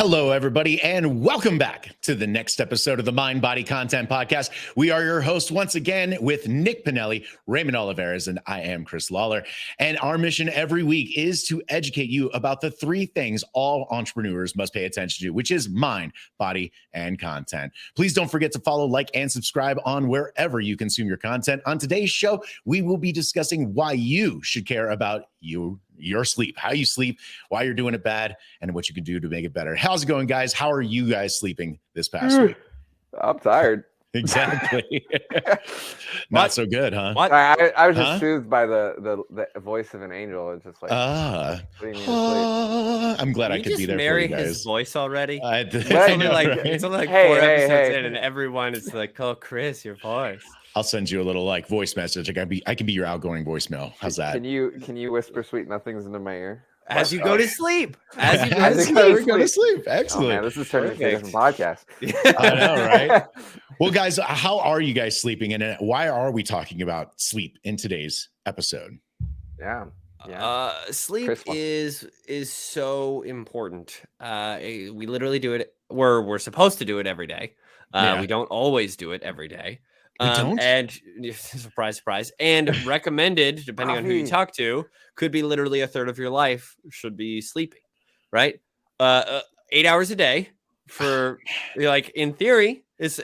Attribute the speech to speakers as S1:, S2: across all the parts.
S1: Hello, everybody, and welcome back to the next episode of the Mind Body Content Podcast. We are your hosts once again with Nick Pinelli, Raymond Oliveras, and I am Chris Lawler. And our mission every week is to educate you about the three things all entrepreneurs must pay attention to, which is mind, body, and content. Please don't forget to follow, like, and subscribe on wherever you consume your content. On today's show, we will be discussing why you should care about your sleep, how you sleep, why you're doing it bad, and what you can do to make it better. How's it going, guys? How are you guys sleeping this past week?
S2: I'm tired.
S1: Exactly. Not so good, huh?
S2: What? I was just soothed by the voice of an angel. It's just like, putting me to sleep.
S1: I'm glad I could be there for you guys.
S3: His voice already.
S1: It's
S3: only like 4 episodes in, and everyone is like, "Oh, Chris, your voice."
S1: I'll send you a little like voice message. I can be your outgoing voicemail. How's that?
S2: Can you whisper sweet nothings into my ear
S3: as you go to sleep?
S1: As you go to sleep. Excellent.
S2: Oh, man, this is turning into a different podcast.
S1: I know, right? Well, guys, how are you guys sleeping, and why are we talking about sleep in today's episode?
S2: Yeah.
S3: Sleep is so important. We literally do it. We're supposed to do it every day. We don't always do it every day. And surprise, and recommended, depending on who you talk to, could be literally a third of your life should be sleeping, right? 8 hours a day for like in theory, it's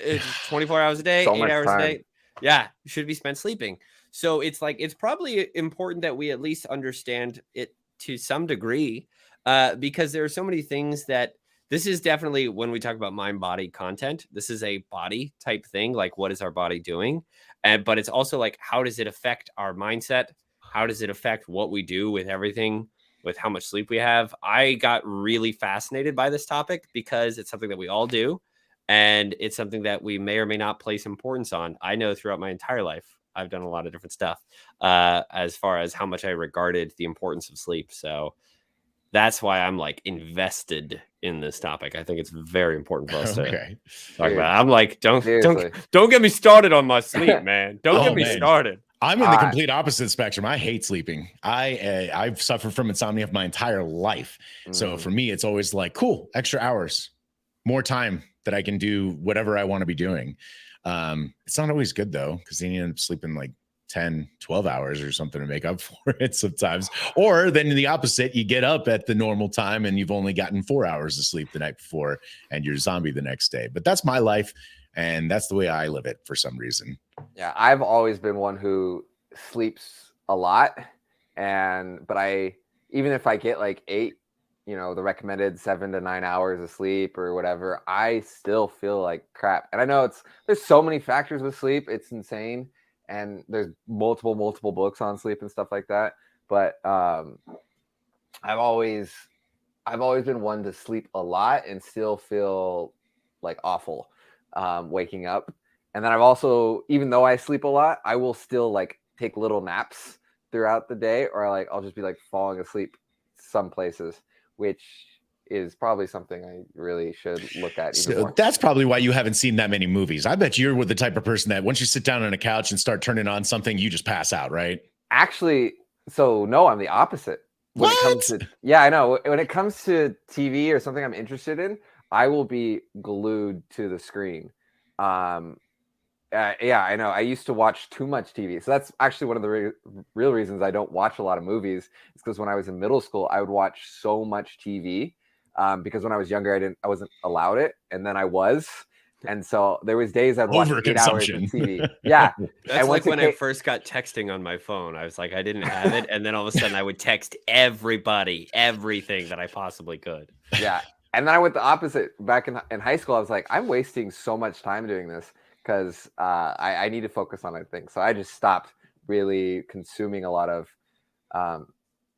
S3: 24 hours a day,
S2: so
S3: 8 hours
S2: time.
S3: a day. Yeah, should be spent sleeping. So it's probably important that we at least understand it to some degree, because there are so many things that. This is definitely when we talk about mind-body content. This is a body type thing. Like, what is our body doing? But it's also like, how does it affect our mindset? How does it affect what we do with everything, with how much sleep we have? I got really fascinated by this topic because it's something that we all do. And it's something that we may or may not place importance on. I know throughout my entire life, I've done a lot of different stuff as far as how much I regarded the importance of sleep. So that's why I'm like invested in this topic. I think it's very important for us to talk about. I'm like, don't get me started on my sleep, man. Don't get me started.
S1: I'm in the complete opposite spectrum. I hate sleeping. I've suffered from insomnia for my entire life. So for me, it's always like, cool, extra hours, more time that I can do whatever I want to be doing. It's not always good though, because then you end up sleeping like 10, 12 hours or something to make up for it sometimes. Or then the opposite, you get up at the normal time and you've only gotten 4 hours of sleep the night before and you're a zombie the next day. But that's my life and that's the way I live it for some reason.
S2: Yeah, I've always been one who sleeps a lot. But even if I get like 8, the recommended 7 to 9 hours of sleep or whatever, I still feel like crap. And I know there's so many factors with sleep. It's insane. And there's multiple books on sleep and stuff like that. But I've always been one to sleep a lot and still feel like awful waking up. And then I've also, even though I sleep a lot, I will still like take little naps throughout the day, or like I'll just be like falling asleep some places, which is probably something I really should look at.
S1: So that's probably why you haven't seen that many movies. I bet you're the type of person that once you sit down on a couch and start turning on something, you just pass out, right?
S2: Actually, so no, I'm the opposite. When it comes to, I know. When it comes to TV or something I'm interested in, I will be glued to the screen. I know. I used to watch too much TV. So that's actually one of the real reasons I don't watch a lot of movies. It's because when I was in middle school, I would watch so much TV. Because when I was younger, I wasn't allowed it, and then I was, and so there was days I'd watch 8 hours of TV. Yeah,
S3: that's like when I first got texting on my phone. I was like, I didn't have it, and then all of a sudden I would text everybody everything that I possibly could.
S2: Yeah, and then I went the opposite. Back in high school, I was like, I'm wasting so much time doing this because I need to focus on other things. So I just stopped really consuming a lot of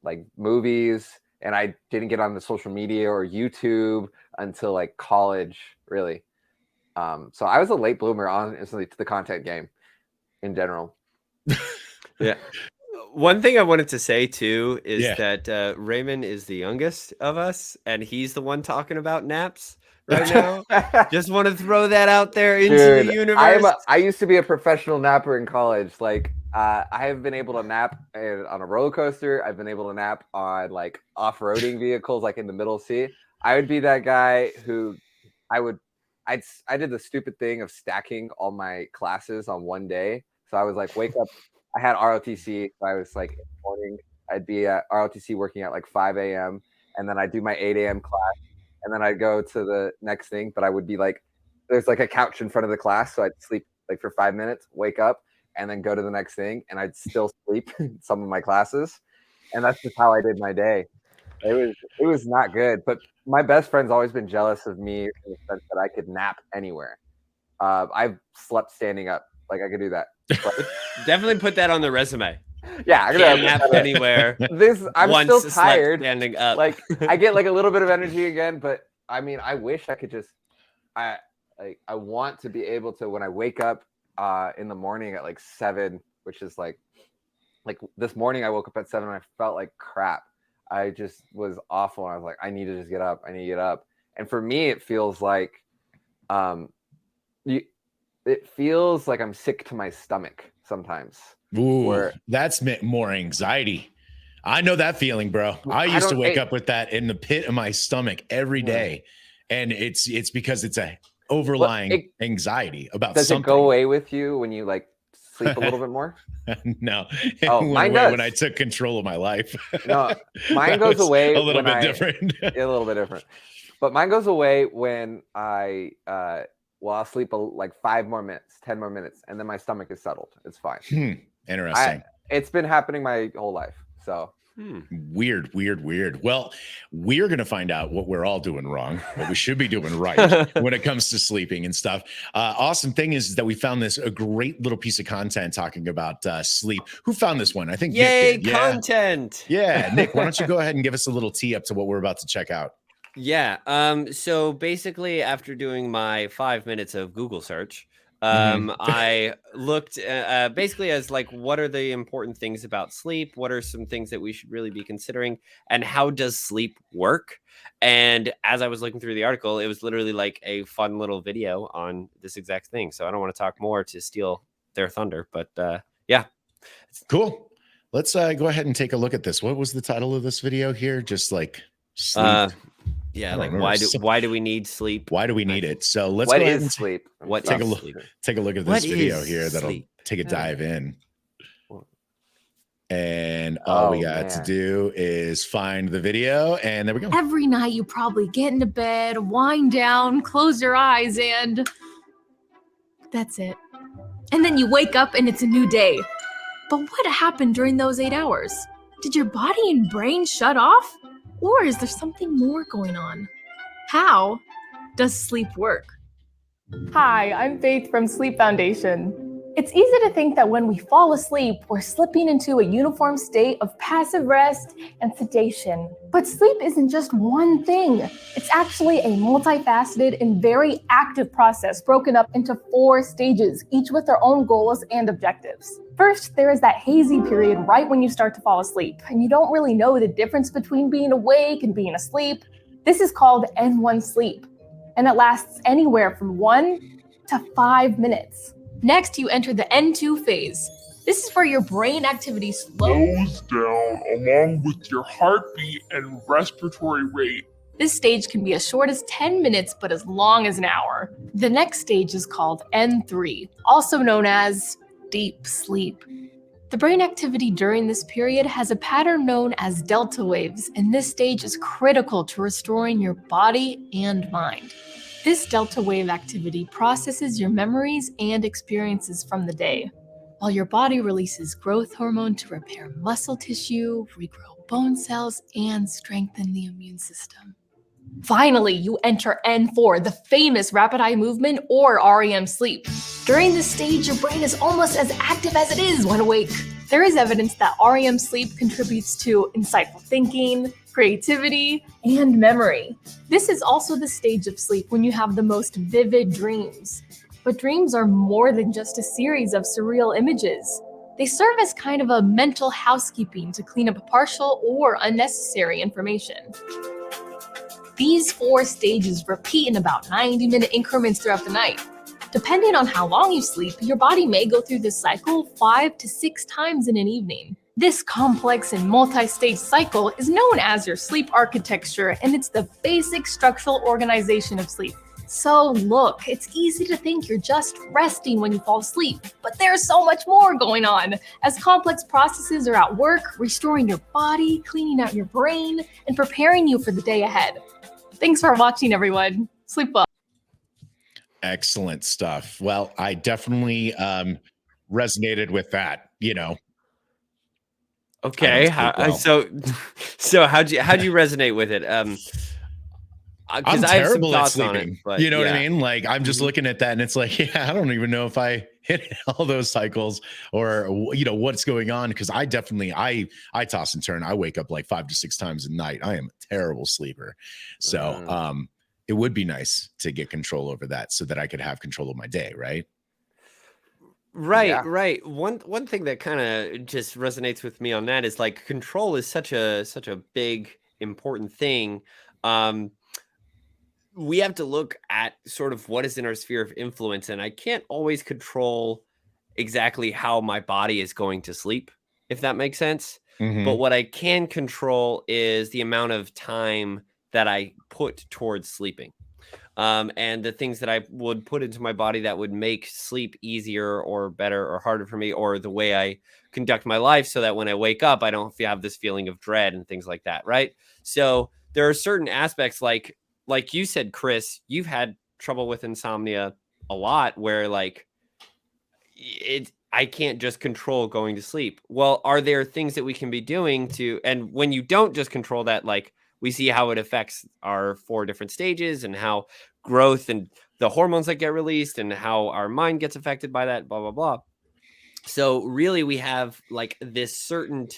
S2: like movies. And I didn't get on the social media or YouTube until like college, really. So I was a late bloomer, honestly, to the content game in general.
S3: Yeah. One thing I wanted to say too is that Raymond is the youngest of us, and he's the one talking about naps right now. Just want to throw that out there into the universe.
S2: I used to be a professional napper in college. Like I have been able to nap on a roller coaster. I've been able to nap on like off-roading vehicles, like in the middle seat. I would be that guy who I did the stupid thing of stacking all my classes on one day. So I was like, wake up. I had ROTC. So I was like, in the morning, I'd be at ROTC working at like 5 a.m. And then I'd do my 8 a.m. class. And then I'd go to the next thing. But I would be like, there's like a couch in front of the class. So I'd sleep like for 5 minutes, wake up, and then go to the next thing. And I'd still sleep in some of my classes. And that's just how I did my day. It was not good. But my best friend's always been jealous of me in the sense that I could nap anywhere. I've slept standing up. Like I could do that.
S3: Definitely put that on the resume.
S2: Yeah, I
S3: Can't nap anywhere.
S2: I'm still tired.
S3: Standing up.
S2: Like I get like a little bit of energy again, but I mean, I wish I could just. I want to be able to, when I wake up in the morning at like 7, which is like this morning I woke up at 7 and I felt like crap. I just was awful. And I was like, I need to just get up. I need to get up. And for me, it feels like, it feels like I'm sick to my stomach sometimes.
S1: Ooh, that's more anxiety. I know that feeling, bro. I used to wake up with that in the pit of my stomach every day. And it's because it's a overlying anxiety about something.
S2: Does it go away with you when you like sleep a little bit more?
S1: No.
S2: Oh, mine does.
S1: When I took control of my life.
S2: No, mine goes away
S1: a little bit different.
S2: A little bit different. But mine goes away when I'll sleep like 5 more minutes, 10 more minutes, and then my stomach is settled. It's fine.
S1: Interesting.
S2: It's been happening my whole life. So
S1: weird. Well, we're going to find out what we're all doing wrong, what we should be doing right when it comes to sleeping and stuff. Awesome thing is that we found a great little piece of content talking about sleep. Who found this one? I think Nick did.
S3: Content.
S1: Yeah, Nick, why don't you go ahead and give us a little tee up to what we're about to check out?
S3: Yeah. So basically, after doing my 5 minutes of Google search, I looked basically as like, what are the important things about sleep? What are some things that we should really be considering? And how does sleep work? And as I was looking through the article, it was literally like a fun little video on this exact thing. So I don't want to talk more to steal their thunder, but yeah.
S1: Cool. Let's go ahead and take a look at this. What was the title of this video here? Just like sleep.
S3: Yeah, like why do we need sleep?
S1: Why do we need it? So let's go ahead and
S2: sleep.
S1: Take a look at this video here that'll take a dive in. And all we got to do is find the video, and there we go.
S4: Every night you probably get into bed, wind down, close your eyes, and that's it. And then you wake up and it's a new day. But what happened during those 8 hours? Did your body and brain shut off? Or is there something more going on? How does sleep work?
S5: Hi, I'm Faith from Sleep Foundation. It's easy to think that when we fall asleep, we're slipping into a uniform state of passive rest and sedation. But sleep isn't just one thing. It's actually a multifaceted and very active process broken up into 4 stages, each with their own goals and objectives. First, there is that hazy period right when you start to fall asleep, and you don't really know the difference between being awake and being asleep. This is called N1 sleep, and it lasts anywhere from 1 to 5 minutes.
S4: Next, you enter the N2 phase. This is where your brain activity slows
S6: down along with your heartbeat and respiratory rate.
S4: This stage can be as short as 10 minutes, but as long as an hour. The next stage is called N3, also known as deep sleep. The brain activity during this period has a pattern known as delta waves, and this stage is critical to restoring your body and mind. This delta wave activity processes your memories and experiences from the day, while your body releases growth hormone to repair muscle tissue, regrow bone cells, and strengthen the immune system. Finally, you enter N4, the famous rapid eye movement or REM sleep. During this stage, your brain is almost as active as it is when awake. There is evidence that REM sleep contributes to insightful thinking, creativity, and memory. This is also the stage of sleep when you have the most vivid dreams. But dreams are more than just a series of surreal images. They serve as kind of a mental housekeeping to clean up partial or unnecessary information. These 4 stages repeat in about 90-minute increments throughout the night. Depending on how long you sleep, your body may go through this cycle 5 to 6 times in an evening. This complex and multi-stage cycle is known as your sleep architecture, and it's the basic structural organization of sleep. So look, it's easy to think you're just resting when you fall asleep, but there's so much more going on, as complex processes are at work, restoring your body, cleaning out your brain, and preparing you for the day ahead. Thanks for watching, everyone. Sleep well.
S1: Excellent stuff. Well, I definitely resonated with that,
S3: Okay. So how'd you resonate with it?
S1: I'm
S3: Because I have some
S1: terrible at
S3: thoughts on it,
S1: sleeping.
S3: but
S1: You know what I
S3: yeah.
S1: mean? Like, I'm just
S3: Mhm.
S1: looking at that and it's like, yeah, I don't even know if I hit all those cycles or, what's going on. Cause I definitely, I toss and turn. I wake up like 5 to 6 times a night. I am a terrible sleeper. So, it would be nice to get control over that so that I could have control of my day. Right.
S3: Right,
S2: Yeah.
S3: right. One thing that kind of just resonates with me on that is like control is such a big important thing. Um we have to look at sort of what is in our sphere of influence, and I can't always control exactly how my body is going to sleep, if that makes sense. But
S1: Mm-hmm.
S3: what I can control is the amount of time that I put towards sleeping. And the things that I would put into my body that would make sleep easier or better or harder for me, or the way I conduct my life so that when I wake up, I don't have this feeling of dread and things like that. Right. So there are certain aspects like you said, Chris, you've had trouble with insomnia a lot where like I can't just control going to sleep. Well, are there things that we can be doing and when you don't just control that, like we see how it affects our 4 different stages and how growth and the hormones that get released and how our mind gets affected by that, blah, blah, blah. So really we have like this certain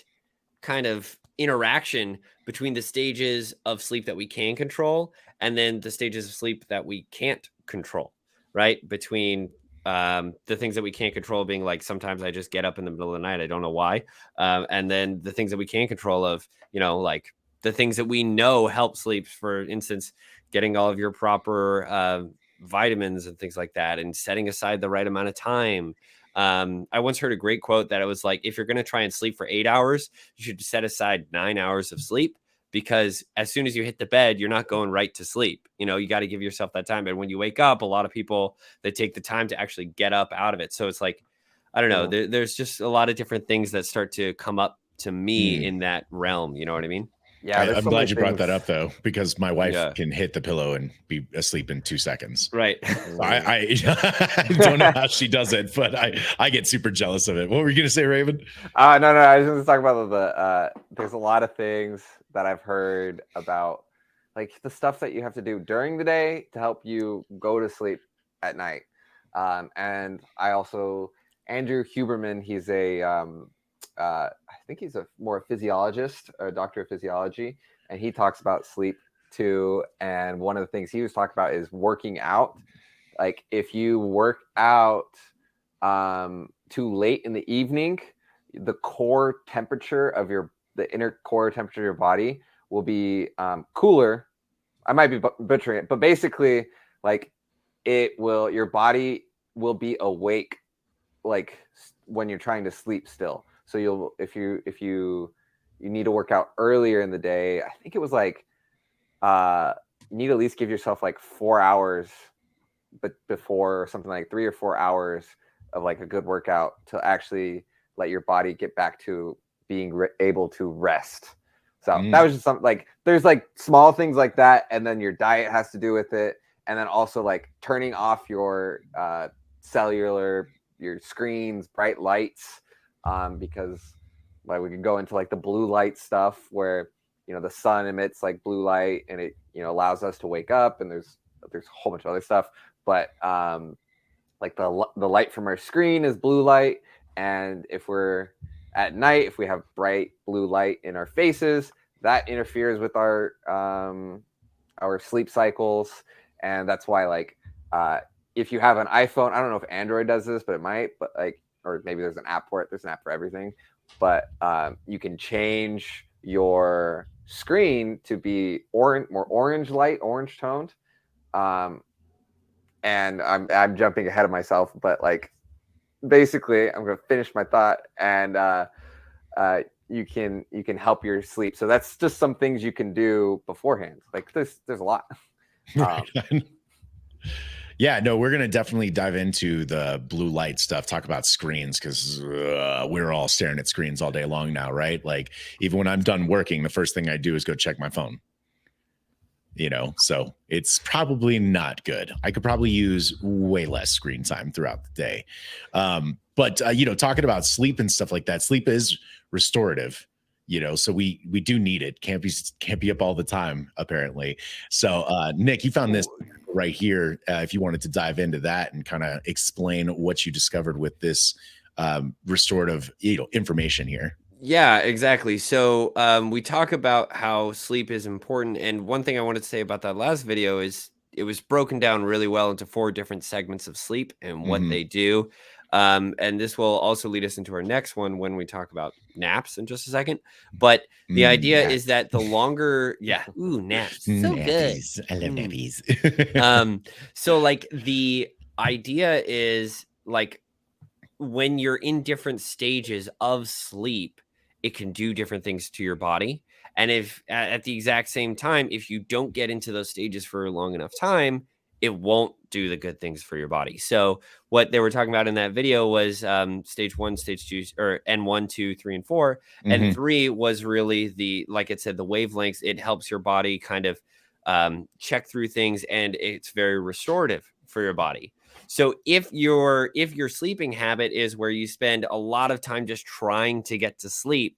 S3: kind of interaction between the stages of sleep that we can control and then the stages of sleep that we can't control, right? Between the things that we can't control being like sometimes I just get up in the middle of the night, I don't know why, and then the things that we can control of like the things that we know help sleep, for instance getting all of your proper vitamins and things like that and setting aside the right amount of time. I once heard a great quote that it was like, if you're going to try and sleep for 8 hours, you should set aside 9 hours of sleep, because as soon as you hit the bed, you're not going right to sleep. You got to give yourself that time. And when you wake up, a lot of people, they take the time to actually get up out of it. So it's like, I don't know, there's just a lot of different things that start to come up to me in that realm. You know what I mean?
S2: Yeah,
S1: I'm
S2: so
S1: glad
S2: many
S1: you brought
S2: things.
S1: that up though, because my wife
S3: Yeah.
S1: can hit the pillow and be asleep in 2 seconds.
S3: Right.
S1: So I don't know how she does it, but I get super jealous of it. What were you going to say, Raven?
S2: No, I was just talking about there's a lot of things that I've heard about, like the stuff that you have to do during the day to help you go to sleep at night. And I also, Andrew Huberman, he's I think he's more a physiologist, a doctor of physiology, and he talks about sleep too. And one of the things he was talking about is working out. Like if you work out too late in the evening, the core temperature of the inner core temperature of your body will be cooler. I might be butchering it, but basically, like your body will be awake, like when you're trying to sleep still. So if you need to work out earlier in the day, I think it was like you need to at least give yourself like 4 hours, but before, something like 3 or 4 hours of like a good workout to actually let your body get back to being able to rest. So that was just something, like there's like small things like that, and then your diet has to do with it, and then also like turning off your your screens, bright lights, because like we could go into like the blue light stuff where the sun emits like blue light and it allows us to wake up, and there's a whole bunch of other stuff, but like the light from our screen is blue light, and if we're at night, if we have bright blue light in our faces, that interferes with our sleep cycles. And that's why, like if you have an iPhone, I don't know if Android does this, but it might, but like, or maybe there's an app for it, there's an app for everything, but you can change your screen to be more orange light, orange toned. And I'm jumping ahead of myself, but like basically I'm going to finish my thought. And you can help your sleep. So that's just some things you can do beforehand. Like there's a lot.
S1: Yeah, no, we're going to definitely dive into the blue light stuff, talk about screens, because we're all staring at screens all day long now, right? Like, even when I'm done working, the first thing I do is go check my phone. So it's probably not good. I could probably use way less screen time throughout the day. But talking about sleep and stuff like that, sleep is restorative. So we do need it. Can't be up all the time, apparently. So Nick, you found this right here. If you wanted to dive into that and kind of explain what you discovered with this restorative information here.
S3: Yeah, exactly. So we talk about how sleep is important, and one thing I wanted to say about that last video is it was broken down really well into 4 different segments of sleep and what they do. And this will also lead us into our next one when we talk about naps in just a second. But the idea is that the longer, naps, so
S1: nappies.
S3: good.
S1: I love nappies.
S3: So like the idea is like when you're in different stages of sleep, it can do different things to your body. And if at the exact same time, if you don't get into those stages for a long enough time, it won't do the good things for your body. So what they were talking about in that video was stage 1, stage 2, or N1, 2, 3, and 4. And 3 was really like it said, the wavelengths. It helps your body kind of check through things, and it's very restorative for your body. So if your sleeping habit is where you spend a lot of time just trying to get to sleep,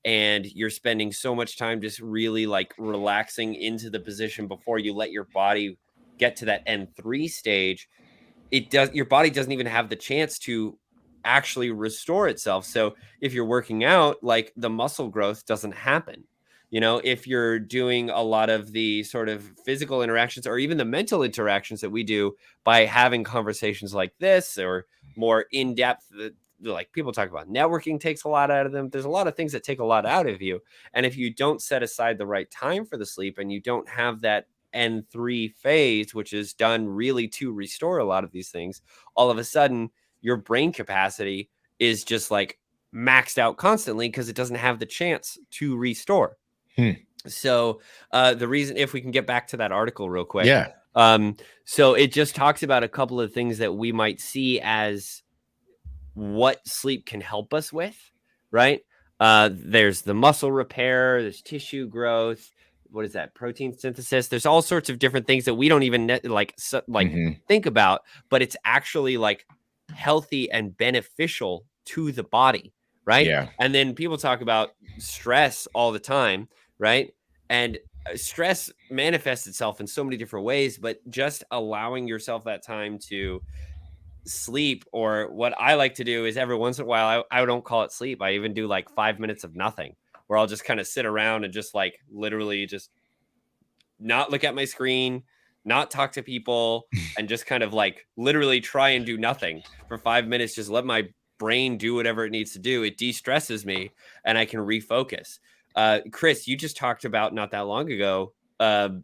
S3: and you're spending so much time just really like relaxing into the position before you let your body get to that N3 stage, your body doesn't even have the chance to actually restore itself. So if you're working out, like the muscle growth doesn't happen. If you're doing a lot of the sort of physical interactions or even the mental interactions that we do by having conversations like this or more in-depth, like people talk about networking takes a lot out of them. There's a lot of things that take a lot out of you. And if you don't set aside the right time for the sleep and you don't have that N3 phase, which is done really to restore a lot of these things, all of a sudden your brain capacity is just like maxed out constantly because it doesn't have the chance to restore. So the reason, if we can get back to that article real quick.
S1: Yeah.
S3: So it just talks about a couple of things that we might see as what sleep can help us with, right? There's the muscle repair, there's tissue growth. What is that? Protein synthesis. There's all sorts of different things that we don't even think about, but it's actually like healthy and beneficial to the body, right?
S1: Yeah.
S3: And then people talk about stress all the time, right? And stress manifests itself in so many different ways, but just allowing yourself that time to sleep, or what I like to do is every once in a while, I don't call it sleep. I even do like 5 minutes of nothing, where I'll just kind of sit around and just like literally just not look at my screen, not talk to people, and just kind of like literally try and do nothing for 5 minutes. Just let my brain do whatever it needs to do. It de-stresses me and I can refocus. Chris, you just talked about not that long ago,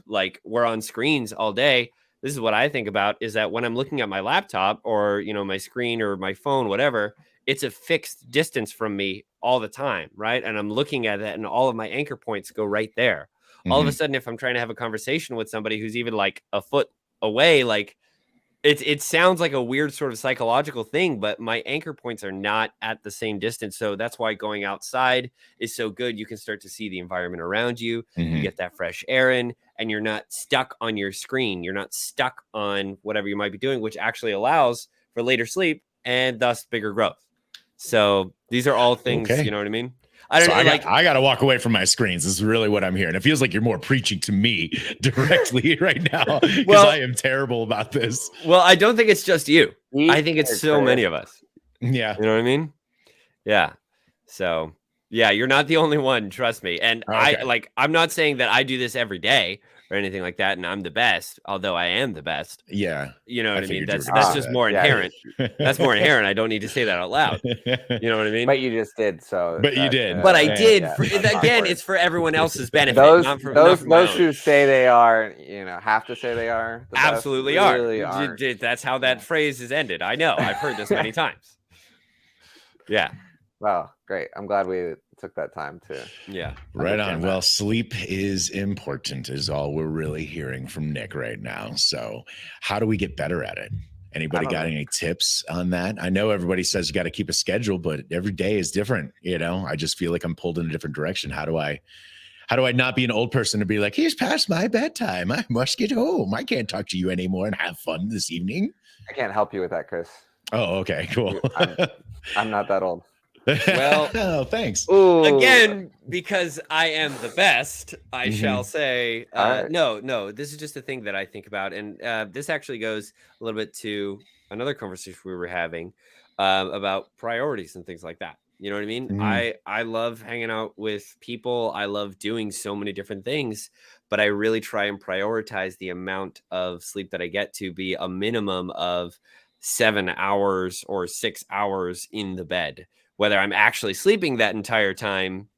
S3: like we're on screens all day. This is what I think about, is that when I'm looking at my laptop or, my screen or my phone, whatever, it's a fixed distance from me all the time, right? And I'm looking at it and all of my anchor points go right there. All of a sudden, if I'm trying to have a conversation with somebody who's even like a foot away, like it sounds like a weird sort of psychological thing, but my anchor points are not at the same distance. So that's why going outside is so good. You can start to see the environment around you. You get that fresh air in, and you're not stuck on your screen. You're not stuck on whatever you might be doing, which actually allows for later sleep and thus bigger growth. So these are all things, you know what I mean? I
S1: got to walk away from my screens. This is really what I'm hearing. It feels like you're more preaching to me directly right now, because I am terrible about this.
S3: Well, I don't think it's just you. I think it's so many of us.
S1: Yeah.
S3: You know what I mean? Yeah. So yeah, you're not the only one. Trust me. And I'm not saying that I do this every day or anything like that, and I'm the best, although I am the best.
S1: Yeah.
S3: You know what I mean? That's just more inherent. That's more inherent. I don't need to say that out loud. You know what I mean?
S2: But you just did. So.
S1: But you did.
S3: But I did. Again, it's for everyone else's benefit.
S2: Those who say they are, have to say they are.
S3: Absolutely are. That's how that phrase is ended. I know. I've heard this many times. Yeah.
S2: Well, great. I'm glad we took that time to.
S3: Yeah.
S1: Right on.
S2: understand
S1: Well,
S2: that.
S1: sleep is important, is all we're really hearing from Nick right now. So, how do we get better at it? Anybody
S2: don't
S1: got
S2: know.
S1: any tips on that? I know everybody says you got to keep a schedule, but every day is different. I just feel like I'm pulled in a different direction. How do I not be an old person to be like, he's past my bedtime, I must get home, I can't talk to you anymore and have fun this evening?
S2: I can't help you with that, Chris.
S1: Oh, okay, cool.
S2: I'm not that old.
S3: Well,
S1: oh, thanks.
S2: Ooh.
S3: Again, because I am the best, I shall say,
S2: All right.
S3: no, this is just a thing that I think about. And this actually goes a little bit to another conversation we were having about priorities and things like that. You know what I mean?
S1: Mhm.
S3: I love hanging out with people. I love doing so many different things, but I really try and prioritize the amount of sleep that I get to be a minimum of 7 hours or 6 hours in the bed. Whether I'm actually sleeping that entire time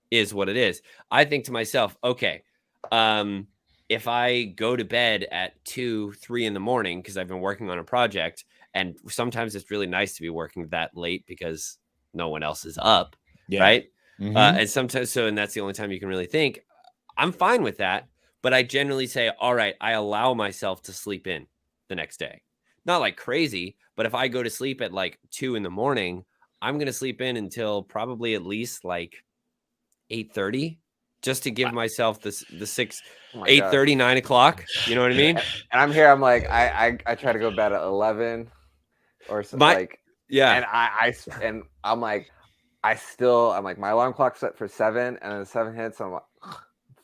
S3: is what it is. I think to myself, okay, if I go to bed at 2, 3 in the morning, because I've been working on a project, and sometimes it's really nice to be working that late because no one else is up,
S1: Yeah.
S3: right?
S1: Mhm.
S3: And sometimes, and that's the only time you can really think. I'm fine with that, but I generally say, all right, I allow myself to sleep in the next day. Not like crazy, but if I go to sleep at like 2 in the morning, I'm going to sleep in until probably at least like 8:30, just to give myself the 6,
S2: Oh my
S3: 8:30,
S2: gosh.
S3: 9 o'clock. You know what I mean?
S2: And I'm here. I'm like, I try to go to bed at 11 or so,
S3: My-
S2: like,
S3: Yeah.
S2: and I'm like, I'm like, my alarm clock's set for 7, and then 7 hits. I'm like,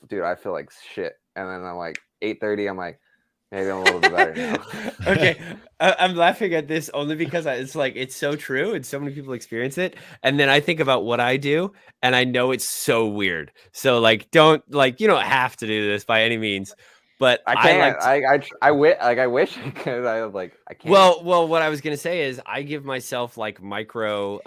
S2: dude, I feel like shit. And then I'm like 8:30. I'm like, maybe I'm a little bit better now.
S3: Okay. I'm laughing at this only because it's like, it's so true and so many people experience it. And then I think about what I do and I know it's so weird. So like, you don't have to do this by any means, but
S2: I
S3: I
S2: can't.
S3: like
S2: I wish because I was like, I can't.
S3: Well, what I was gonna say is I give myself like micro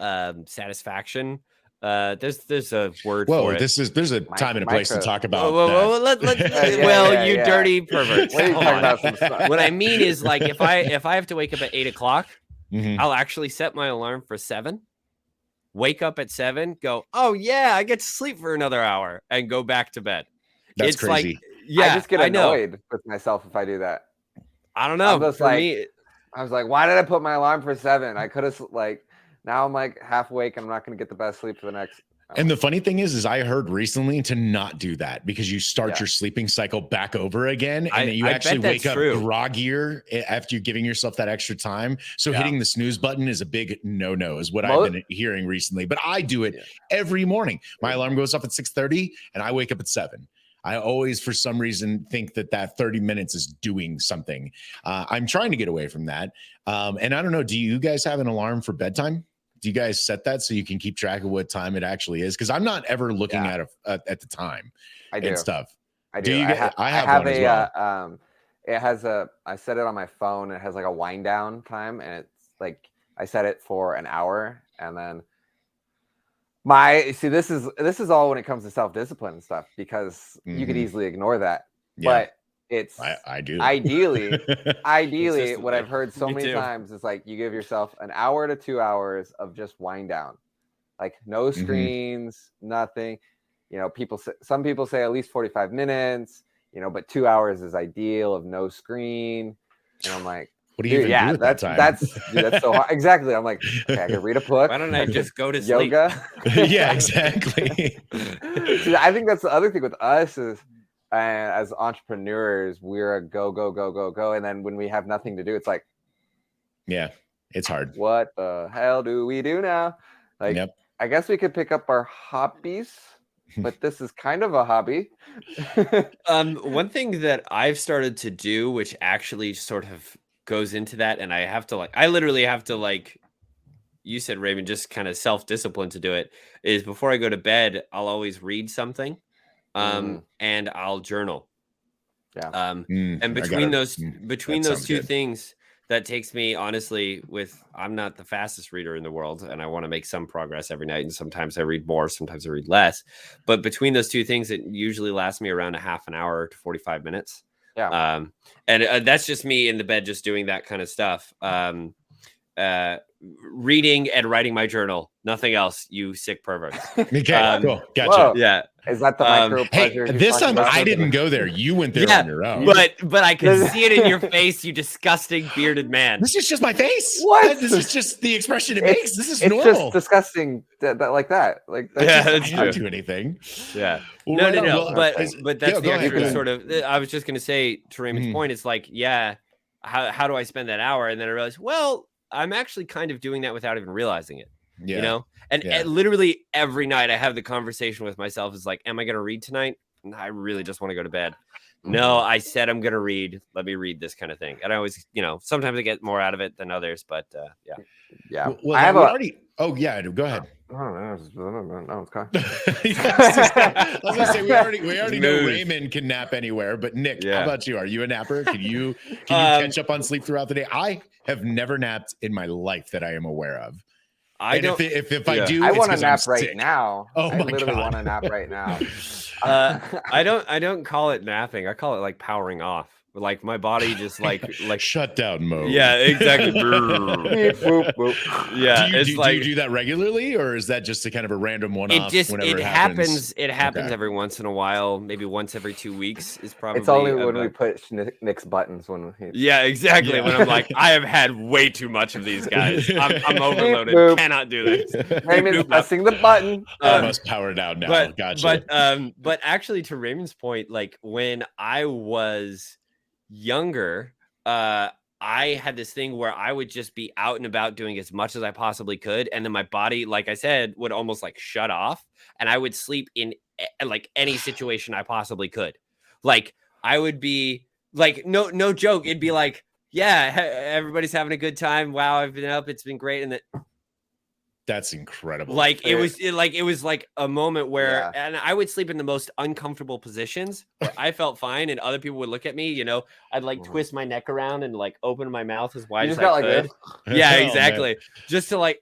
S3: satisfaction. There's a word for
S1: Whoa,
S3: it.
S1: there's a time and a place to
S2: micro.
S1: talk about
S3: Whoa,
S1: that.
S3: let's
S2: Yeah,
S3: you
S2: yeah.
S3: dirty perverts.
S2: What are you
S3: Hold
S2: talking
S3: on.
S2: about? Some stuff.
S3: What I mean is like if I have to wake up at 8 o'clock,
S1: Mhm.
S3: I'll actually set my alarm for 7. Wake up at 7, go, oh yeah, I get to sleep for another hour and go back to bed.
S1: That's
S3: It's like,
S1: crazy.
S3: yeah,
S2: I just get
S3: I know.
S2: annoyed with myself if I do that.
S3: I don't
S2: I'm
S3: know.
S2: just
S3: For
S2: like,
S3: me,
S2: I was like, why did I put my alarm for 7? I could have like, now I'm like half awake and I'm not going to get the best sleep for the next.
S1: And the funny thing is I heard recently to not do that because you start your sleeping cycle back over again, and then you
S3: I
S1: actually
S3: bet
S1: wake
S3: that's
S1: up
S3: true.
S1: groggier after you giving yourself that extra time. So hitting the snooze button is a big no is what I've been hearing recently. But I do it every morning. My alarm goes off at 6:30 and I wake up at 7. I always, for some reason, think that 30 minutes is doing something. I'm trying to get away from that. And I don't know, do you guys have an alarm for bedtime? Do you guys set that so you can keep track of what time it actually is? Because I'm not ever looking at the time and stuff.
S2: I do.
S1: You get, I have one
S2: a,
S1: as well.
S2: It has I set it on my phone. It has like a wind down time, and it's like I set it for an hour, and then this is all when it comes to self-discipline and stuff, because you could easily ignore that. But it's
S1: I do.
S2: Ideally, what I've heard so
S3: Me
S2: many
S3: too.
S2: times is like you give yourself an hour to 2 hours of just wind down, like no screens, nothing. You know, some people say at least 45 minutes. You know, but 2 hours is ideal of no screen. And I'm like,
S1: what do you even do at that time?
S2: That's so hard. Exactly. I'm like, okay, I could read a book.
S3: Why don't I just go to
S2: yoga?
S3: sleep?
S1: Yeah, exactly.
S2: See, I think that's the other thing with us is, as entrepreneurs, we're a go. And then when we have nothing to do, it's like,
S1: yeah, it's hard.
S2: What the hell do we do now? Like, I guess we could pick up our hobbies, but this is kind of a hobby.
S3: One thing that I've started to do, which actually sort of goes into that, and I literally have to, like you said, Raymond, just kind of self-discipline to do it, is before I go to bed, I'll always read something, and I'll journal. And between those two things, that takes me, honestly, I'm not the fastest reader in the world, and I want to make some progress every night. And sometimes I read more, sometimes I read less. But between those two things, it usually lasts me around a half an hour to 45 minutes.
S2: Yeah.
S3: And that's just me in the bed, just doing that kind of stuff. reading and writing my journal. Nothing else, you sick perverts.
S1: Okay, cool. Gotcha.
S2: Whoa.
S3: Yeah.
S2: Is that the micro
S1: Hey,
S2: pleasure?
S1: this time I didn't go there. You went there on your own.
S3: But I could see it in your face, you disgusting bearded man.
S1: This is just my face.
S2: What?
S1: This is just the expression it
S2: It's-
S1: makes. This is
S2: It's
S1: normal.
S2: just disgusting that like that. Like that's
S3: Yeah,
S2: just-
S3: that's
S1: I
S3: true.
S1: don't do anything.
S3: Yeah.
S1: Well,
S3: No,
S1: right
S3: no,
S1: on.
S3: no.
S1: Well,
S3: But that's
S1: go
S3: the
S1: ahead,
S3: extra
S1: go
S3: sort of. I was just gonna say to Raymond's
S1: Mhm.
S3: point. It's like, yeah, how do I spend that hour? And then I realized, well, I'm actually kind of doing that without even realizing it.
S1: Yeah.
S3: You know, and literally every night I have the conversation with myself. Is like, am I gonna read tonight? No, I really just want to go to bed. No, I said I'm gonna read. Let me read this kind of thing. And I always, sometimes I get more out of it than others. But yeah.
S2: Yeah.
S1: Well,
S2: I have
S1: we
S2: a.
S1: already. Oh yeah, go ahead.
S2: No, it's kind.
S1: I was gonna say we already know
S3: Smooth.
S1: Raymond can nap anywhere, but Nick,
S3: Yeah.
S1: how about you? Are you a napper? Can you catch up on sleep throughout the day? I have never napped in my life that I am aware of.
S3: I
S1: And
S3: don't.
S1: if I
S3: yeah.
S1: do,
S2: I
S1: it's
S2: want to
S1: 'cause I'm
S2: nap right
S1: sick.
S2: now.
S1: Oh
S2: I
S1: my
S2: literally
S1: God.
S2: want to nap right now.
S3: I don't call it napping. I call it like powering off. Like my body just like
S1: shutdown mode.
S3: yeah, exactly.
S2: Beep, boop, boop.
S3: Yeah,
S1: do you,
S3: it's
S1: do,
S3: like
S1: do you do that regularly, or is that just a kind of a random one-off?
S3: it just
S1: whenever
S3: it
S1: it
S3: happens. It happens
S1: Okay.
S3: every once in a while. Maybe once every 2 weeks is probably.
S2: It's only when we
S3: about-
S2: push Nick's buttons when he.
S3: Yeah, exactly.
S1: Yeah.
S3: When I'm like, I have had way too much of these guys. I'm overloaded.
S2: Boop.
S3: Cannot do this.
S2: Raymond's
S3: Boop.
S2: pressing the button.
S1: I must power down now. Gotcha.
S3: But actually, to Raymond's point, like when I was younger, I had this thing where I would just be out and about doing as much as I possibly could, and then my body, like I said, would almost like shut off, and I would sleep in like any situation I possibly could. Like I would be like, no joke, it'd be like, yeah, everybody's having a good time. Wow, I've been up, it's been great, and then
S1: That's incredible.
S3: like it was like a moment where,
S2: Yeah.
S3: and I would sleep in the most uncomfortable positions where I felt fine, and other people would look at me. I'd like twist my neck around and like open my mouth as wide
S2: You
S3: as
S2: just got
S3: I
S2: like
S3: could.
S2: this.
S3: Yeah,
S1: Oh, man.
S3: exactly. Just to like,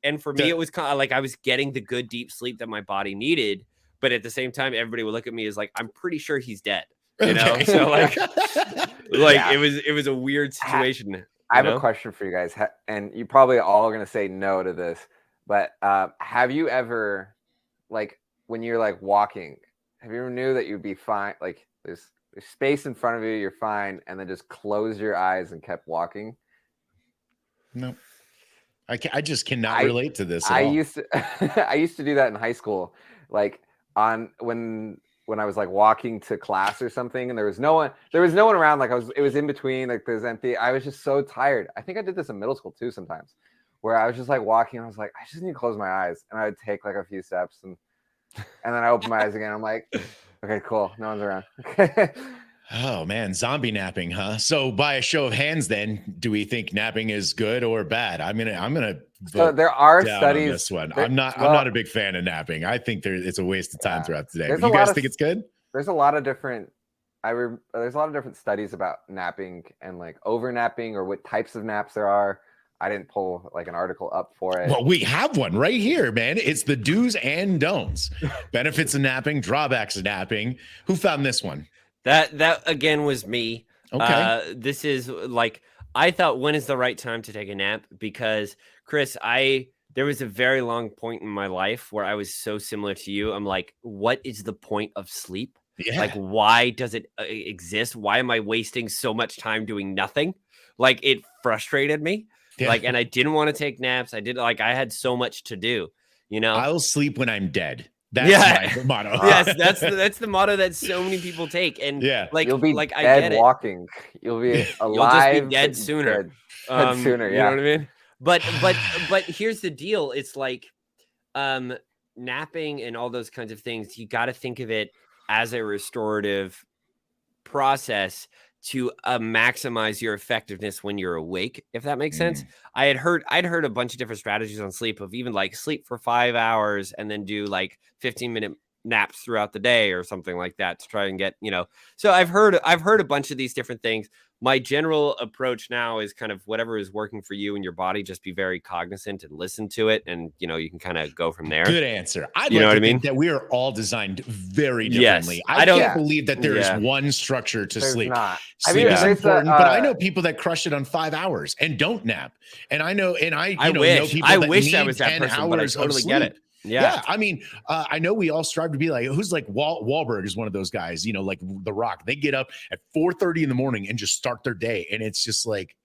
S3: and for me,
S1: Yeah.
S3: it was kind of like I was getting the good deep sleep that my body needed, but at the same time, everybody would look at me as like, I'm pretty sure he's dead.
S1: Okay.
S3: So like
S2: Yeah.
S3: it was a weird situation.
S2: I have
S3: you know?
S2: a question for you guys, and you probably all are gonna say no to this, but have you ever, like, when you're like walking, have you ever knew that you'd be fine? Like, there's space in front of you, you're fine, and then just close your eyes and kept walking.
S1: No, I just cannot relate to this. At
S2: I
S1: all.
S2: used to, I used to do that in high school, like when I was like walking to class or something, and there was no one around. Like it was in between, like there's empty. I was just so tired. I think I did this in middle school too sometimes, where I was just like walking. And I was like, I just need to close my eyes, and I would take like a few steps, and then I open my eyes again. I'm like, okay, cool, no one's around.
S1: Oh man, zombie napping, huh? So by a show of hands, then, do we think napping is good or bad? I'm gonna
S2: So
S1: vote
S2: there are
S1: down on
S2: studies.
S1: this one.
S2: there-
S1: I'm not a big fan of napping. I think it's a waste of time
S2: Yeah.
S1: throughout the day.
S2: There's
S1: You
S2: a lot
S1: guys
S2: of
S1: think it's good?
S2: There's a lot of different. There's a lot of different studies about napping and like over napping or what types of naps there are. I didn't pull like an article up for it.
S1: Well, we have one right here, man. It's the do's and don'ts. Benefits of napping, drawbacks of napping. Who found this one?
S3: That again was me.
S1: Okay.
S3: This is like, I thought, when is the right time to take a nap? Because Chris, there was a very long point in my life where I was so similar to you. I'm like, what is the point of sleep?
S1: Yeah.
S3: Like, why does it exist? Why am I wasting so much time doing nothing? Like, it frustrated me.
S1: Yeah.
S3: Like, and I didn't want to take naps. I had so much to do,
S1: I'll sleep when I'm dead. That's
S3: Yeah.
S1: my motto.
S3: Yes, that's the motto that so many people take. And
S1: Yeah.
S3: like,
S2: You'll be
S3: like I
S2: dead
S3: get it.
S2: walking. You'll be
S1: Yeah.
S2: alive.
S3: You'll just be dead
S2: but
S3: sooner.
S2: dead sooner.
S3: You
S2: Yeah.
S3: know what I mean? But here's the deal. It's like napping and all those kinds of things. You got to think of it as a restorative process to maximize your effectiveness when you're awake, if that makes sense. I'd heard a bunch of different strategies on sleep, of even like sleep for 5 hours and then do like 15-minute naps throughout the day or something like that to try and get, so I've heard a bunch of these different things. My general approach now is kind of whatever is working for you and your body, just be very cognizant and listen to it. And, you can kind of go from there.
S1: Good answer. I'd
S3: You
S1: like
S3: know
S1: to
S3: what I
S1: think
S3: mean?
S1: that we are all designed very
S3: Yes.
S1: differently.
S3: I don't-
S1: can't believe that there is
S3: Yeah.
S1: one structure to
S2: There's
S1: sleep.
S2: not.
S1: Sleep is
S2: there's
S1: important, but I know people that crush it on 5 hours and don't nap. And I know people
S3: I
S1: that
S3: wish I
S1: need
S3: was that
S1: 10
S3: person, but I
S1: hours of
S3: totally get
S1: sleep.
S3: it. Yeah.
S1: I mean, I know we all strive to be like, who's like Wahlberg is one of those guys, like The Rock. They get up at 4:30 in the morning and just start their day. And it's just like,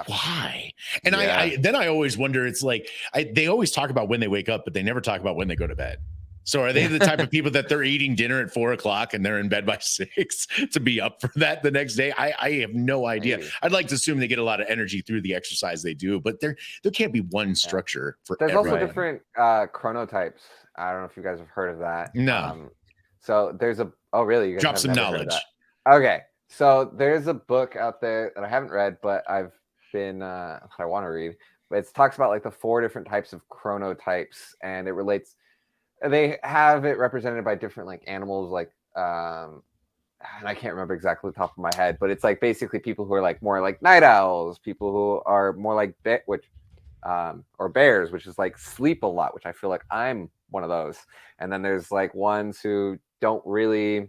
S1: why? And I always wonder, it's like, they always talk about when they wake up, but they never talk about when they go to bed. So are they the type of people that they're eating dinner at 4 o'clock and they're in bed by 6 to be up for that the next day? I have no idea.
S2: Maybe.
S1: I'd like to assume they get a lot of energy through the exercise they do, but there can't be one structure for
S2: There's
S1: everyone.
S2: also different chronotypes. I don't know if you guys have heard of that.
S1: No.
S2: So there's oh really? You guys
S1: Drop
S2: have
S1: some
S2: never heard of
S1: knowledge.
S2: that? Okay. So there's a book out there that I haven't read, but I've been I want to read. But it talks about like the 4 different types of chronotypes, and it relates. They have it represented by different like animals, like and I can't remember exactly the top of my head, but it's like basically people who are like more like night owls, people who are more like or bears, which is like sleep a lot, which I feel like I'm one of those. And then there's like ones who don't really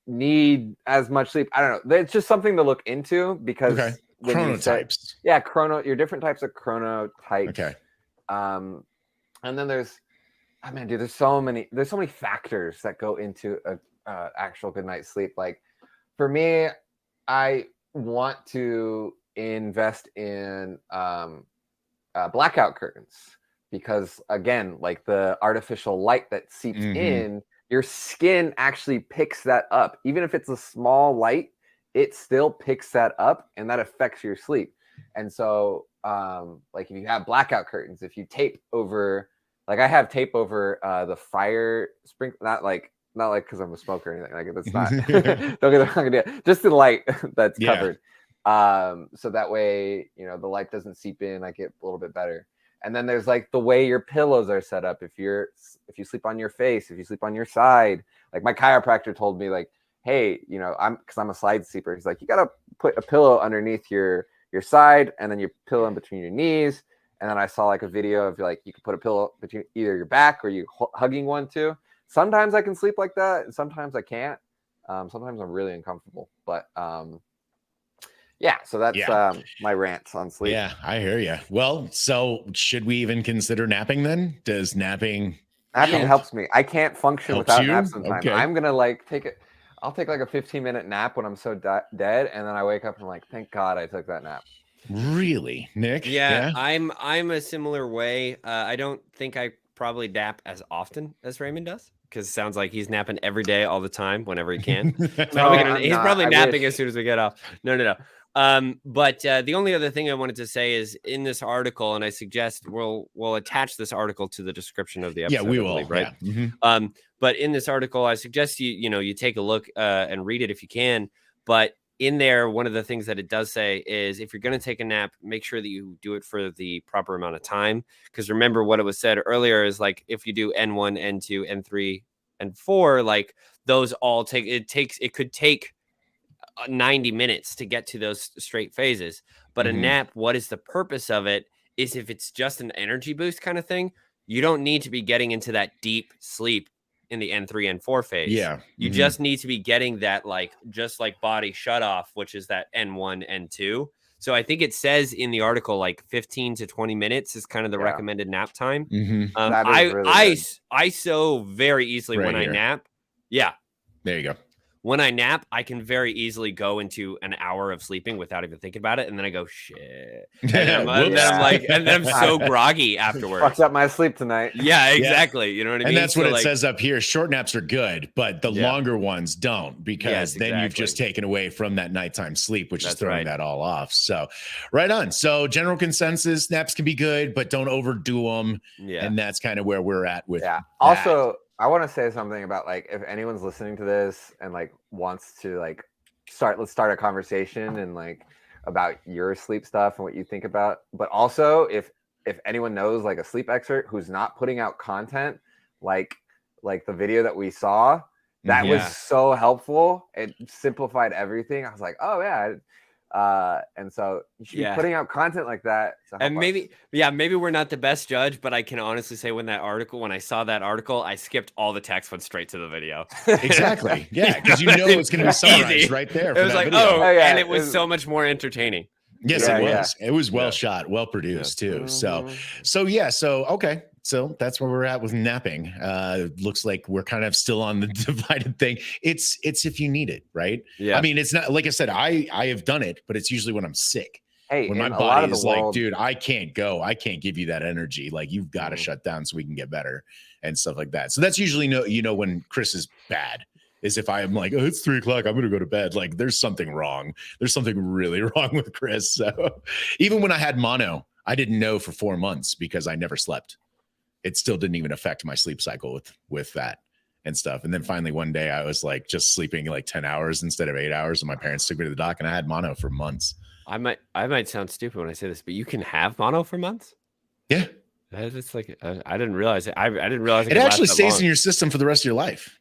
S2: need as much sleep. I don't know. It's just something to look into because when
S1: chronotypes.
S2: Your different types of chronotypes.
S1: Okay.
S2: And then there's there's so many factors that go into a actual good night's sleep. Like for me, I want to invest in blackout curtains because again, like the artificial light that seeps in, your skin actually picks that up. Even if it's a small light, it still picks that up and that affects your sleep. And so like if you have blackout curtains, if you tape over, like I have tape over the fire sprinkler, not like because I'm a smoker or anything like it. That's not don't get the wrong idea. Just the light that's covered. So that way, the light doesn't seep in. I get a little bit better. And then there's like the way your pillows are set up. If you sleep on your face, if you sleep on your side, like my chiropractor told me, like, hey, because I'm a side sleeper. He's like, you gotta put a pillow underneath your side, and then your pillow in between your knees. And then I saw like a video of like you can put a pillow between either your back or you hugging one too. Sometimes I can sleep like that, and sometimes I can't. Sometimes I'm really uncomfortable, but so that's my rant on sleep.
S1: Yeah, I hear you. Well, so should we even consider napping then? Does napping
S2: helps me. I can't function without naps sometimes.
S1: Okay.
S2: I'm gonna like take it. I'll take like a 15-minute nap when I'm so dead, and then I wake up and I'm like, thank God I took that nap.
S1: Really, Nick?
S3: Yeah. I'm a similar way. I don't think I probably nap as often as Raymond does, because it sounds like he's napping every day, all the time, whenever he can. He's probably napping as soon as we get off. No. But the only other thing I wanted to say is in this article, and I suggest we'll attach this article to the description of the episode.
S1: Yeah, we will.
S3: Right.
S1: Yeah. Mm-hmm.
S3: But in this article, I suggest you take a look and read it if you can. But in there, one of the things that it does say is if you're going to take a nap, make sure that you do it for the proper amount of time. Because remember what it was said earlier is like if you do N1, N2, N3, and 4, like those all it could take 90 minutes to get to those straight phases. But a nap, what is the purpose of it? Is if it's just an energy boost kind of thing, you don't need to be getting into that deep sleep in the N3, N4 phase.
S1: Yeah.
S3: You just need to be getting that just like body shut off, which is that N1, N2. So I think it says in the article, like 15 to 20 minutes is kind of the recommended nap time. I so very easily when I nap. Yeah.
S1: There you go.
S3: When I nap, I can very easily go into an hour of sleeping without even thinking about it. And then I go, shit. And then I'm so groggy afterwards.
S2: Fucked up my sleep tonight.
S3: Yeah, exactly. You know what I mean?
S1: And that's what it says up here. Short naps are good, but the longer ones don't, because then you've just taken away from that nighttime sleep, which is throwing that all off. So right on. So general consensus, naps can be good, but don't overdo them. Yeah. And that's kind of where we're at with that.
S2: Also, I want to say something about like if anyone's listening to this and like wants to like let's start a conversation and like about your sleep stuff and what you think about. But also if anyone knows like a sleep expert who's not putting out content, like like the video that we saw, that was
S3: Yeah.
S2: so helpful. It simplified everything. I was like, oh yeah. And so you should be putting out content like that.
S3: And maybe we're not the best judge, but I can honestly say when I saw that article, I skipped all the text, went straight to the video.
S1: Exactly. Yeah, because it's going to be summarized
S3: Easy.
S1: right there.
S3: It was like,
S1: video.
S3: And it was so much more entertaining.
S1: Yes,
S2: Yeah,
S1: it was.
S2: yeah.
S1: It was well shot, well produced too. So okay. So that's where we're at with napping. Looks like we're kind of still on the divided thing. It's if you need it, right?
S3: Yeah.
S1: I mean, it's not like I said, I have done it, but it's usually when I'm sick.
S2: Hey,
S1: when my body is like, dude, I can't go. I can't give you that energy. Like, you've got to shut down so we can get better and stuff like that. So that's usually when Chris is bad. Is if I am like, oh, it's 3:00, I'm going to go to bed. Like, there's something wrong. There's something really wrong with Chris. So even when I had mono, I didn't know for 4 months because I never slept. It still didn't even affect my sleep cycle with that and stuff. And then finally one day I was like just sleeping like 10 hours instead of 8 hours. And my parents took me to the doc and I had mono for months.
S3: I might sound stupid when I say this, but you can have mono for months?
S1: Yeah.
S3: It's like, I didn't realize it. I didn't realize
S1: it actually stays in your system for the rest of your life.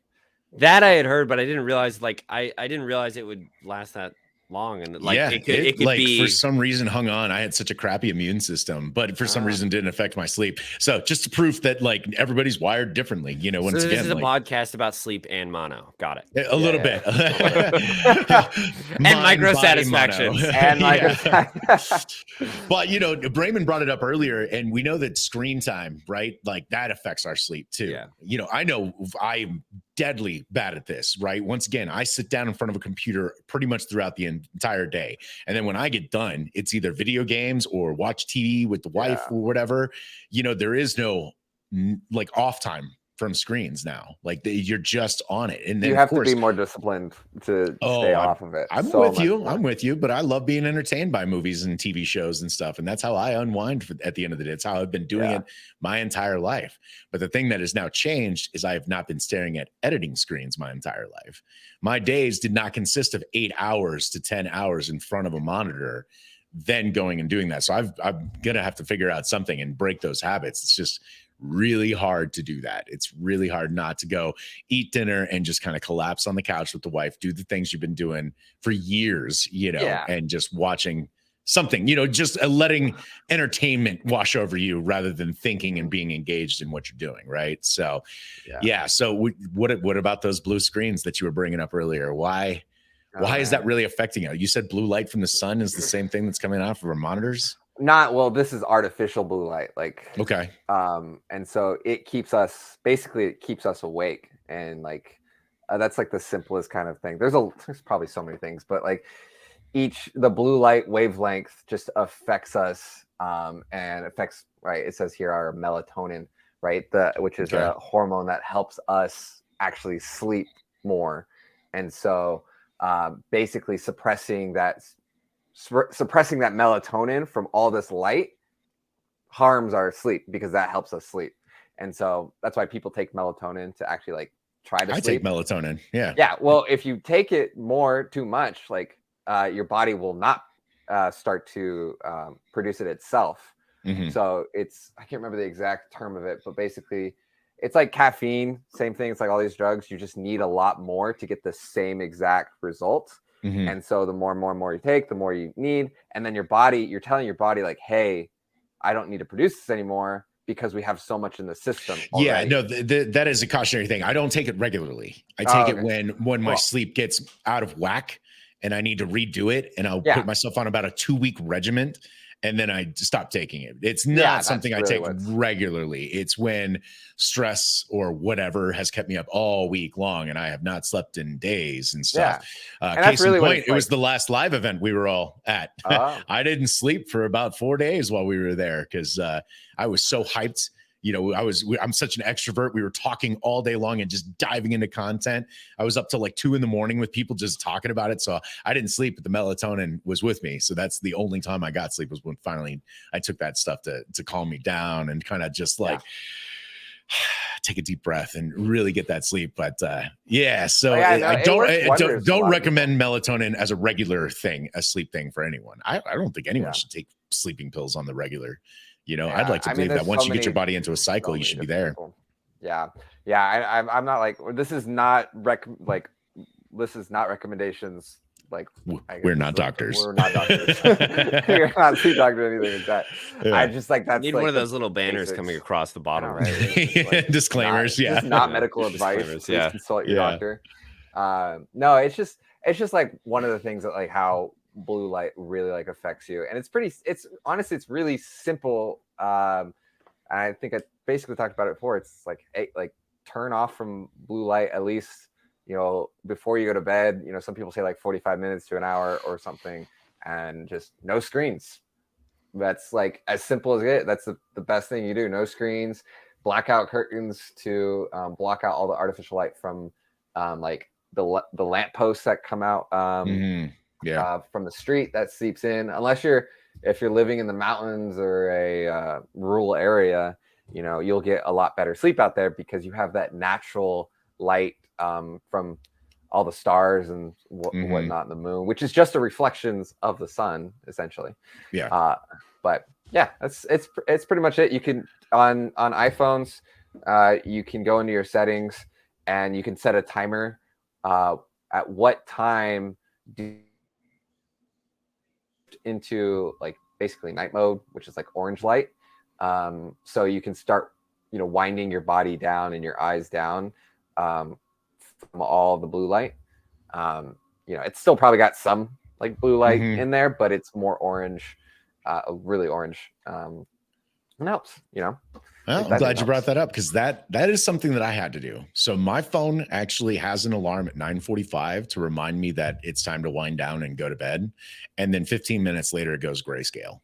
S3: That I had heard, but I didn't realize I didn't realize it would last that long. And like it could
S1: like
S3: be
S1: for some reason hung on. I had such a crappy immune system, but for some reason didn't affect my sleep. So just proof that like everybody's wired differently, once
S3: so
S1: again.
S3: This is a podcast about sleep and mono. Got it.
S1: A little bit.
S3: And micro satisfactions.
S2: And
S1: But Brayman brought it up earlier, and we know that screen time, right? Like that affects our sleep too.
S3: Yeah.
S1: I know I'm deadly bad at this, right? Once again, I sit down in front of a computer pretty much throughout the entire day. And then when I get done, it's either video games or watch TV with the wife or whatever. There is no like off time from screens now. Like you're just on it. And then
S2: you have to be more disciplined to stay off of it.
S1: I'm with you, but I love being entertained by movies and TV shows and stuff. And that's how I unwind at the end of the day. It's how I've been doing it my entire life. But the thing that has now changed is I have not been staring at editing screens my entire life. My days did not consist of 8 hours to 10 hours in front of a monitor, then going and doing that. So I'm going to have to figure out something and break those habits. It's just really hard to do that. It's really hard not to go eat dinner and just kind of collapse on the couch with the wife, do the things you've been doing for years, and just watching something, just letting entertainment wash over you rather than thinking and being engaged in what you're doing. Right. So, So what about those blue screens that you were bringing up earlier? Why is that really affecting you? You said blue light from the sun is the same thing that's coming out of our monitors?
S2: This is artificial blue light. Like,
S1: okay.
S2: And so it keeps us awake. And like, that's like the simplest kind of thing. There's probably so many things, but like the blue light wavelength just affects us, and affects, right. It says here our melatonin, right. Which is a hormone that helps us actually sleep more. And so, basically suppressing that melatonin from all this light harms our sleep because that helps us sleep. And so that's why people take melatonin to actually like try to sleep.
S1: I take melatonin. Yeah.
S2: Yeah. Well, if you take it too much, like your body will not start to produce it itself.
S1: Mm-hmm.
S2: So I can't remember the exact term of it, but basically it's like caffeine, same thing. It's like all these drugs. You just need a lot more to get the same exact result.
S1: Mm-hmm.
S2: And so the more and more you take, the more you need. And then you're telling your body like, hey, I don't need to produce this anymore because we have so much in the system already.
S1: Yeah, no, that is a cautionary thing. I don't take it regularly. I take it when my sleep gets out of whack and I need to redo it. And I'll put myself on about a 2-week regimen. And then I stop taking it. It's not something I take regularly. It's when stress or whatever has kept me up all week long and I have not slept in days and stuff.
S2: And
S1: case in point, it was the last live event we were all at. I didn't sleep for about 4 days while we were there because I was so hyped. I'm such an extrovert. We were talking all day long and just diving into content. I was up till like 2 a.m. with people just talking about it. So I didn't sleep, but the melatonin was with me. So that's the only time I got sleep was when finally I took that stuff to calm me down and kind of just like take a deep breath and really get that sleep. But I don't recommend melatonin as a regular thing, a sleep thing for anyone. I don't think anyone should take sleeping pills on the regular. I'd like to believe that once you get your body into a cycle, you should be there.
S2: Yeah. I'm not like, this is not this is not recommendations. Like,
S1: we're not doctors.
S2: We're not doctors. We're not sleep doctor or anything like that.
S1: Yeah.
S2: I just like, that's
S3: Need
S2: like
S3: one of those little banners
S2: basics.
S3: coming across the bottom.
S2: Right? It's like
S1: Disclaimers.
S2: just not medical advice. Please consult your doctor. No, it's just like one of the things that like how blue light really like affects you, and it's honestly it's really simple. I think I basically talked about it before. It's like turn off from blue light at least, you know, before you go to bed. You know, some people say like 45 minutes to an hour or something, and just no screens. That's like as simple as it. That's the best thing you do. No screens, blackout curtains to block out all the artificial light from like the lamp posts that come out from the street that seeps in. Unless if you're living in the mountains or a rural area, you know, you'll get a lot better sleep out there because you have that natural light from all the stars and whatnot in the moon, which is just a reflections of the sun, essentially.
S1: Yeah.
S2: But yeah, it's pretty much it. You can on iPhones, you can go into your settings and you can set a timer. At what time into like basically night mode, which is like orange light. So you can start, you know, winding your body down and your eyes down from all the blue light. You know, it's still probably got some like blue light in there, but it's more orange, really orange. And helps, you know.
S1: Well, I'm glad you brought that up because that is something that I had to do. So my phone actually has an alarm at 9:45 to remind me that it's time to wind down and go to bed. And then 15 minutes later, it goes grayscale.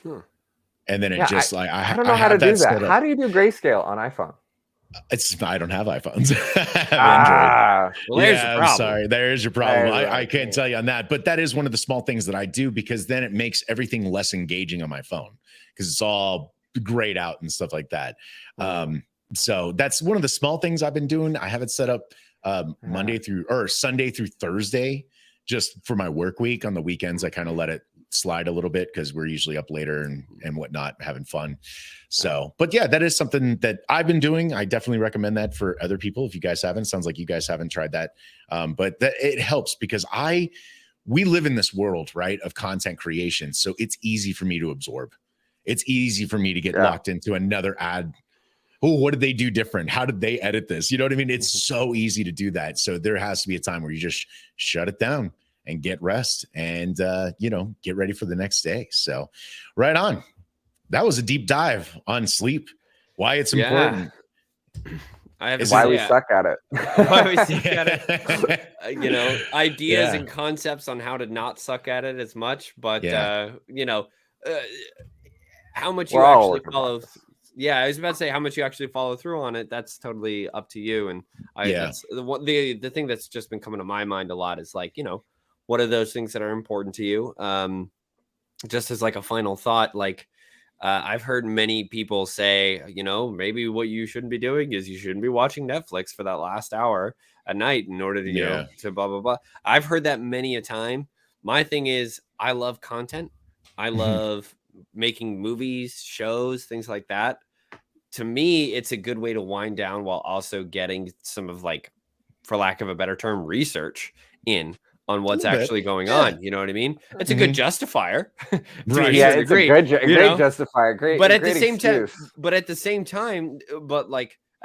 S1: And then it just like,
S2: I don't know how to do that. How do you do grayscale on iPhone?
S1: I don't have iPhones. I have Android.
S3: Well, there's your problem.
S1: I'm sorry. There's your problem. I can't tell you on that, but that is one of the small things that I do because then it makes everything less engaging on my phone because it's all grayed out and stuff like that. So that's one of the small things I've been doing. I have it set up Sunday through Thursday, just for my work week. On the weekends, I kind of let it slide a little bit because we're usually up later and whatnot, having fun. So, but yeah, that is something that I've been doing. I definitely recommend that for other people. If you guys haven't, sounds like you guys haven't tried that. But it helps because we live in this world, right, of content creation. So it's easy for me to absorb. It's easy for me to get locked into another ad. Oh, what did they do different? How did they edit this? You know what I mean? It's so easy to do that. So there has to be a time where you just shut it down and get rest and, you know, get ready for the nenext day. So right on. That was a deep dive on sleep, why it's important.
S2: Why we suck at it.
S3: Why we suck at it. You know, ideas and concepts on how to not suck at it as much, but, you know, how much you actually follow. Yeah, I was about to say how much you actually follow through on it. That's totally up to you. And that's the thing that's just been coming to my mind a lot is like, you know, what are those things that are important to you? Just as like a final thought, like I've heard many people say, you know, maybe what you shouldn't be doing is you shouldn't be watching Netflix for that last hour at night in order to, you know, to blah, blah, blah. I've heard that many a time. My thing is I love content. I love making movies, shows, things like that. To me, it's a good way to wind down while also getting some of like, for lack of a better term, research in on what's actually going on. You know what I mean? It's a good justifier.
S2: Right. Yeah, it's a great justifier. Great.
S3: But at the same time, at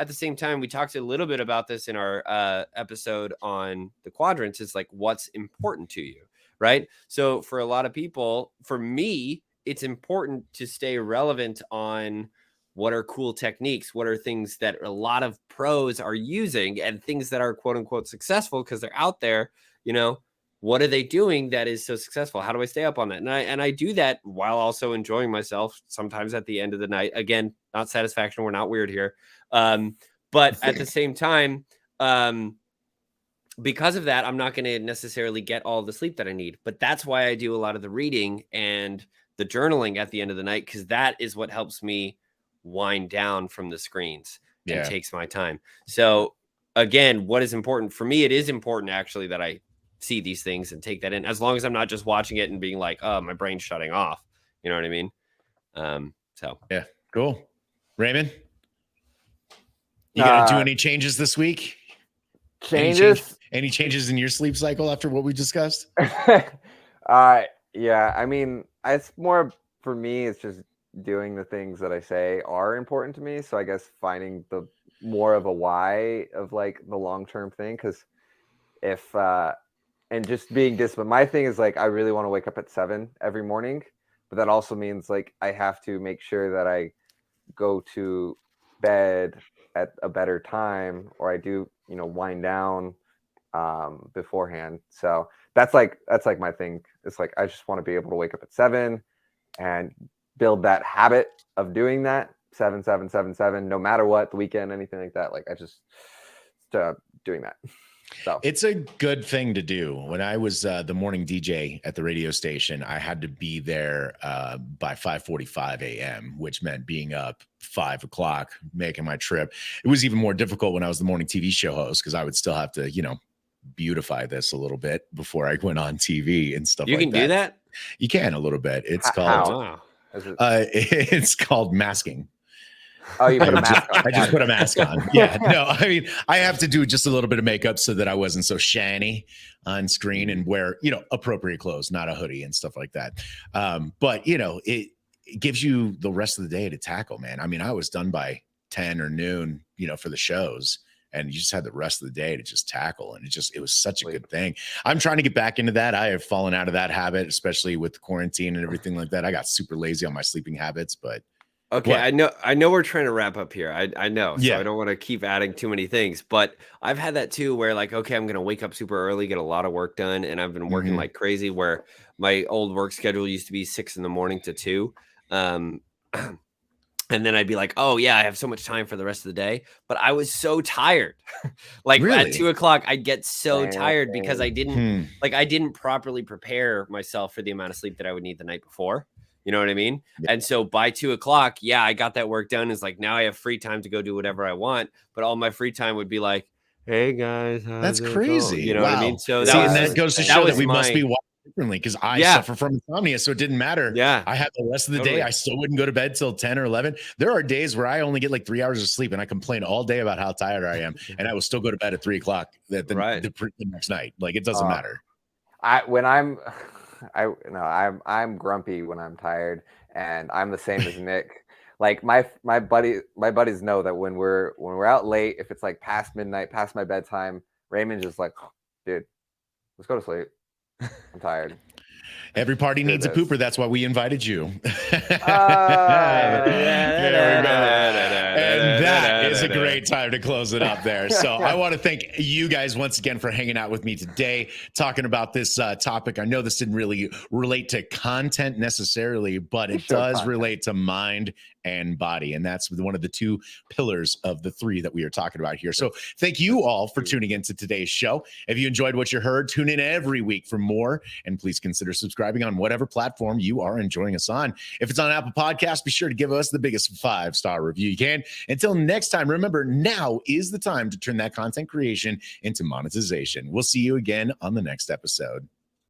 S3: the same time, we talked a little bit about this in our episode on the quadrants. It's like, what's important to you, right? So for a lot of people, for me, it's important to stay relevant on what are cool techniques, what are things that a lot of pros are using and things that are quote unquote successful because they're out there, you know, what are they doing that is so successful? How do I stay up on that? And I do that while also enjoying myself sometimes at the end of the night. Again, not satisfaction. We're not weird here. But at the same time, because of that, I'm not going to necessarily get all the sleep that I need. But that's why I do a lot of the reading and the journaling at the end of the night, because that is what helps me wind down from the screens and takes my time. So again, what is important for me? It is important actually that I see these things and take that in, as long as I'm not just watching it and being like, oh, my brain's shutting off. You know what I mean? So
S1: yeah, cool. Raymond? You gonna do any changes this week?
S2: Changes?
S1: Any changes in your sleep cycle after what we discussed?
S2: Yeah. I mean, it's more for me. It's just doing the things that I say are important to me. So I guess finding the more of a why of like the long-term thing. Because if and just being disciplined. My thing is like I really want to wake up at 7 every morning, but that also means like I have to make sure that I go to bed at a better time, or I do, wind down beforehand. So that's like my thing. It's like I just want to be able to wake up at 7 and build that habit of doing that 7 7 7 7 no matter what, the weekend, anything like that. Like I just doing that. So
S1: it's a good thing to do. When I was the morning DJ at the radio station, I had to be there by 5:45 a.m., which meant being up 5 o'clock, making my trip. It was even more difficult when I was the morning TV show host because I would still have to, beautify this a little bit before I went on TV and stuff.
S3: You
S1: like
S3: can do that?
S1: You can a little bit. It's
S2: How?
S1: called
S3: Wow.
S1: it's called masking.
S2: Oh, you put a mask on.
S1: I just put a mask on. Yeah. No, I mean, I have to do just a little bit of makeup so that I wasn't so shiny on screen and wear, appropriate clothes, not a hoodie and stuff like that. But, it gives you the rest of the day to tackle, man. I mean, I was done by 10 or noon, for the shows. And you just had the rest of the day to just tackle. And it was such a good thing. I'm trying to get back into that. I have fallen out of that habit, especially with quarantine and everything like that. I got super lazy on my sleeping habits, but
S3: okay,
S1: what?
S3: I know we're trying to wrap up here. I know. So
S1: Yeah.
S3: I don't want to keep adding too many things, but I've had that too where like, okay, I'm going to wake up super early, get a lot of work done. And I've been working like crazy where my old work schedule used to be 6 a.m. to 2. And then I'd be like, oh yeah, I have so much time for the rest of the day. But I was so tired. Like
S1: Really?
S3: at 2 o'clock, I'd get so tired because I didn't properly prepare myself for the amount of sleep that I would need the night before. You know what I mean? Yeah. And so by 2 o'clock, yeah, I got that work done. It's like, now I have free time to go do whatever I want. But all my free time would be like, hey guys,
S1: that's crazy.
S3: You know what I mean? So
S1: that goes to show that we must be wired differently because I suffer from insomnia. So it didn't matter.
S3: Yeah.
S1: I had the rest of the day. I still wouldn't go to bed till 10 or 11. There are days where I only get like 3 hours of sleep and I complain all day about how tired I am. And I will still go to bed at 3 o'clock the next night. Like it doesn't matter.
S2: I'm grumpy when I'm tired, and I'm the same as Nick. Like my buddies know that when we're out late, if it's like past midnight, past my bedtime, Raymond's just like, dude, let's go to sleep. I'm tired.
S1: Every party needs a pooper. That's why we invited you. And that is a great time to close it up there. So I want to thank you guys once again for hanging out with me today, talking about this topic. I know this didn't really relate to content necessarily, but it does relate to mind and body. And that's one of the 2 pillars of the 3 that we are talking about here. So thank you all for tuning into today's show. If you enjoyed what you heard, tune in every week for more. And please consider subscribing on whatever platform you are enjoying us on. If it's on Apple Podcasts, be sure to give us the biggest 5-star review you can. Until next time, remember, now is the time to turn that content creation into monetization. We'll see you again on the next episode.